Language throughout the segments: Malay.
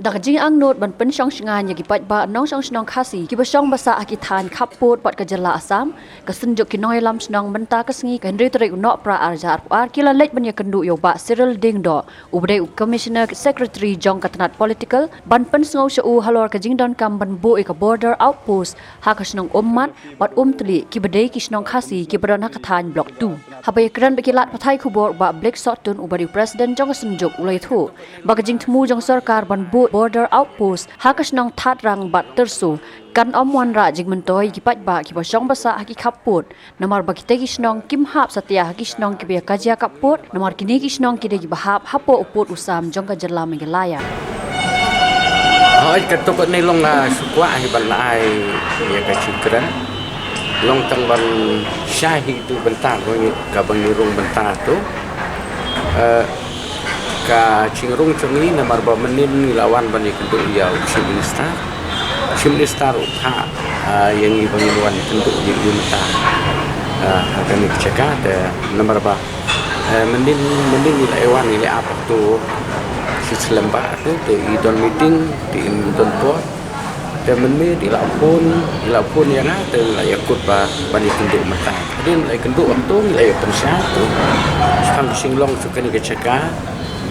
Dak jing ang not ban pen syong shngan ya gipat ba nong syong shnong khasi ki ba syong basa akitan khapot pat ka jala asam ka sunjuk ki noi lam shnong benta ka sngi ka hendri trik no pra arjar ar kila lek ban ya kendu yo ba Cyril Dingdo ubde commissioner secretary jong katanat political ban pen sngo shu halor ka jing don kam ban bo ka border outpost ha ka shnong ummat pat tli ki badai ki shnong khasi ki badan hakathan block 2 habai kran bekilat pathai khubor ba black sotun ubari president jong sunjuk ulai thu ba ka jing thmu jong sarkar ban bo border outpost hakas nong that rang bat tersu kan wan ra jing mentoi gipat ba ki bosong basa haki khaput namar bakite ki snong kim hap satya haki snong ki be kajia kaput namar kini ki snong ki de gi bahap hapo uput usam jong ka jala mengelaya oi katok ni long la sukwa hi ban lai ya ka chikran long tang ban syahi tu bentar ka bangirung bentar tu ka cingrung cengi namar ba menin lawan bani kenduk ya Chimlistar upha yang ibangiluan kenduk di umta akan dicekah namar ba menin ilawan ile apa tu selembah tu idon meeting di idon port dan menin dilapun yang ada yakut ba bani kenduk mata hadin lai kenduk waktu lai pensah tu sang singlong sukan dicekah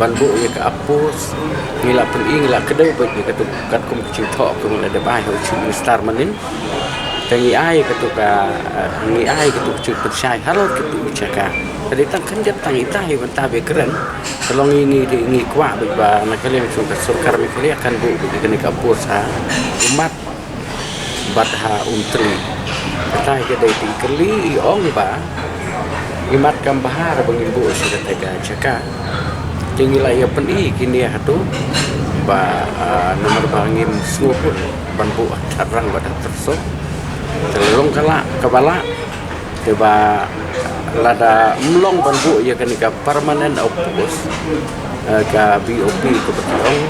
banbu ya ke apus ngila peli ngila kedau bagi ketukat kum kecil tok kum ada bai ho cing star manin tangi ai ketuka ngi ai ketuk kecil persai halo ketuk caka tadi tang kanjat tangi tai benta be keren tolong ini ngi kwa ba na kalian suka surkar me kali akan bu bagi ke apus ha umat badha untri tai ke dai kali ong ba imat kam bahar bangimbu sudah tega caka tinggilah ya peni kini hatu ba nomor bangin sungguh banbu tarang badan tersok telung kepala coba lada melong banbu ya kenika permanen opus ka BOP ke betalong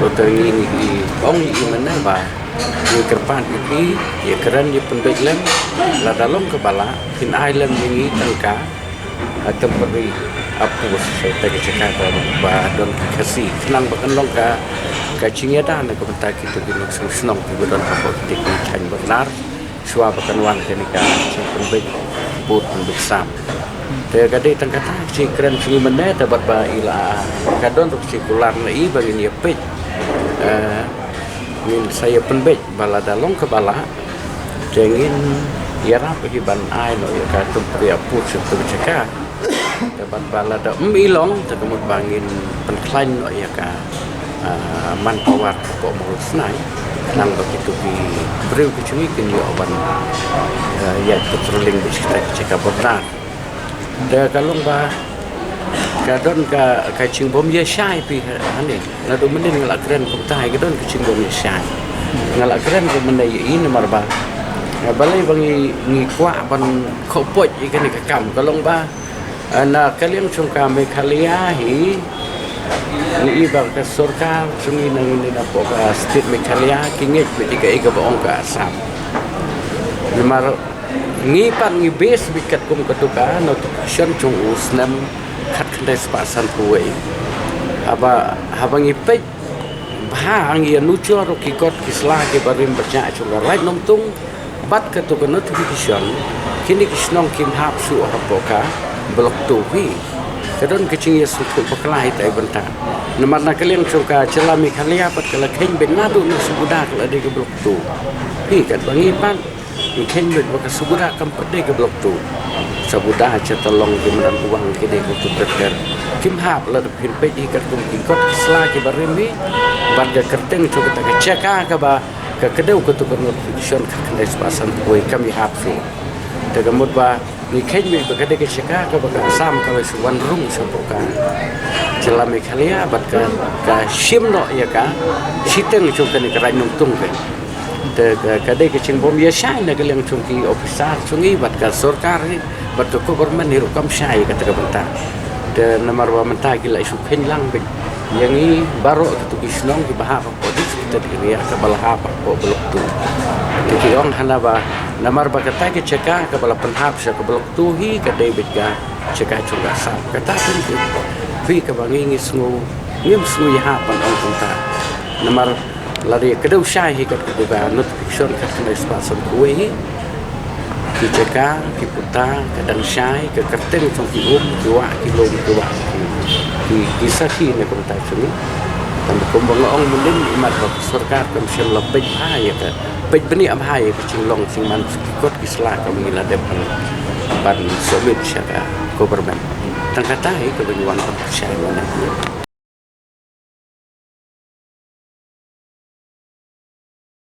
dokter ini di ong ini mana ba di kerpan ini ya keren di pendeklam lada long kepala in island ini tangka temperi apa saya tak cakap don kasih senang bahkan long ka cingnya dah nak bentar kita gini senang kita don apa kita kan benar suah bahkan wan kenika cingkun baik but untuk sam dia kadai tangkata cingkran cing mana dapat ba ila kadon untuk sikular nai bagi ni pej min saya penbej bala dalong ke bala jengin ia bagi ban ai no ya ka temperi apa seperti cakap dapat bala da ilong tekemut bangin penklain no ya ka manpower ko mo snai nang begitu di breu kecui kin yo ban ya patrolling di sekitar ceka benar da kalong ba kadon ka kacing bom ya syai pi ane na do menin ngala keren ko tai kadon kacing bom ya syai ngala keren ko menai ini marba balai bangi ngi kwa ban khopoj ikan ka kam kalong ba na kalian sungka mekalia hi ni ibar ka surkar sungi nang ni na po ka state mekalia kingit betika ika baong ka asam limar ngi pan ngi base bikat kum katuka notification chung usnam khat khandai spasan kuwei haba ngi pej bhang ya nucho ro kikot kisla ke barim baca chung right nom tung bat katuka notification kini kisnong kim hap su hapoka blok tu hi kadon kecing ya suku pekelai tai benta nomor nak kalian suka celami khalia pat kala khen ben nadu na subuda kala de ke blok tu hi kat bangi pan ni khen ben baka subuda kam pade ke blok tu subuda cha tolong kimran uang ke de ku teker kim hap la pin pe di kat kum ki kot sla ke barimi barga kerteng coba ta ceka ka ba ka kedau ke tu notification ka kandai pasan koi kami hap su tegamut ba ni khen mi bagade ke cheka ka baga sam ka wes wan room sapoka celame khalia bat ka shim no ya ka siteng chung ka ni ka rai nong tung ke de kade ke ching bom ya shai na ka leng chung ki officer chungi bat ka sarkar ni bat ko government ni rukam shai ka ta banta de namar wa menta ki la isu khen lang be yang i baro tu ki snong ki bahar ko di kita di ya ka balha ko blok tu ki ong hanaba namar bakata ke ceka ke bala penhap sa ke blok tuhi ke David ga ceka juga sap kata pun fi ke bangi ngisngu ngim snu ya pan ong ta Namar lari kedau syai hikat kedua notification kat kena spasam kuih ki ceka ki puta kadang syai ke kerteng trong ki kiwa ki lom kiwa ki saki ne kota sini tam kumbang ong mendin imat bak sarkar kam syam lebih hai ka pej beni am hai ka cinglong sing man kot ki sla ka mengila depan ban somit syaka government tang kata hai ke benyuan syai mana